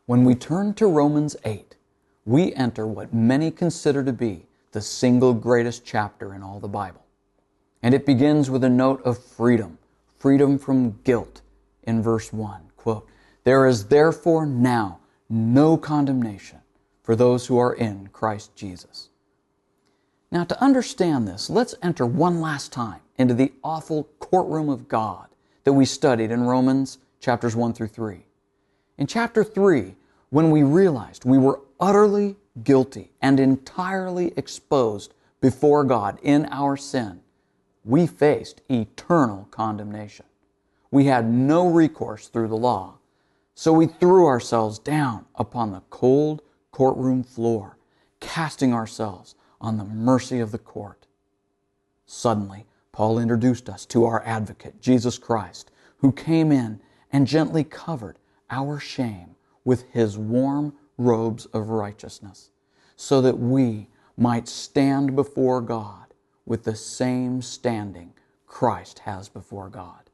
When we turn to Romans 8, we enter what many consider to be the single greatest chapter in all the Bible. And it begins with a note of freedom, freedom from guilt. In verse 1, quote, "There is therefore now no condemnation for those who are in Christ Jesus." Now, to understand this, let's enter one last time into the awful courtroom of God that we studied in Romans chapters 1 through 3. In chapter 3, when we realized we were utterly guilty and entirely exposed before God in our sin, we faced eternal condemnation. We had no recourse through the law, so we threw ourselves down upon the cold courtroom floor, casting ourselves on the mercy of the court. Suddenly, Paul introduced us to our advocate, Jesus Christ, who came in and gently covered our shame with His warm robes of righteousness, so that we might stand before God with the same standing Christ has before God.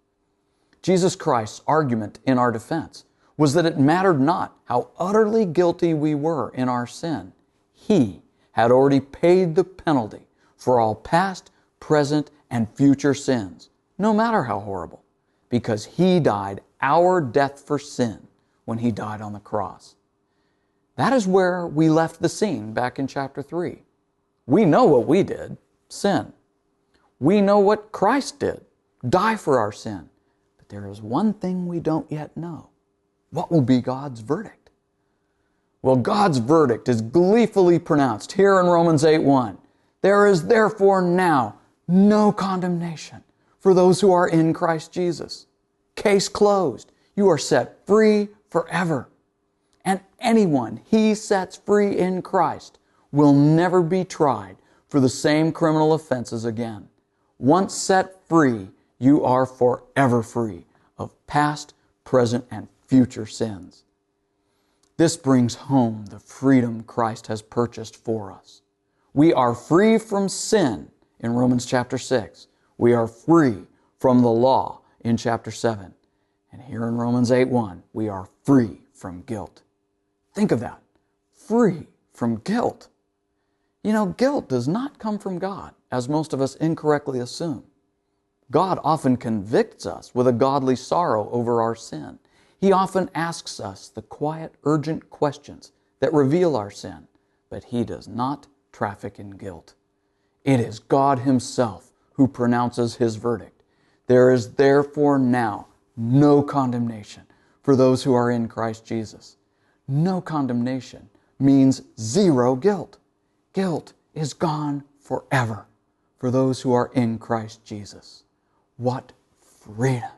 Jesus Christ's argument in our defense was that it mattered not how utterly guilty we were in our sin. He had already paid the penalty for all past, present, and future sins, no matter how horrible, because He died our death for sin when He died on the cross. That is where we left the scene back in chapter 3. We know what we did, sin. We know what Christ did, die for our sin. But there is one thing we don't yet know. What will be God's verdict? Well, God's verdict is gleefully pronounced here in Romans 8:1. "There is therefore now no condemnation for those who are in Christ Jesus." Case closed. You are set free forever. And anyone He sets free in Christ will never be tried for the same criminal offenses again. Once set free, you are forever free of past, present, and future sins. This brings home the freedom Christ has purchased for us. We are free from sin in Romans chapter 6. We are free from the law in chapter 7. And here in Romans 8:1, we are free from guilt. Think of that. Free from guilt. You know, guilt does not come from God, as most of us incorrectly assume. God often convicts us with a godly sorrow over our sin. He often asks us the quiet, urgent questions that reveal our sin, but He does not traffic in guilt. It is God Himself who pronounces His verdict. There is therefore now no condemnation for those who are in Christ Jesus. No condemnation means zero guilt. Guilt is gone forever for those who are in Christ Jesus. What freedom!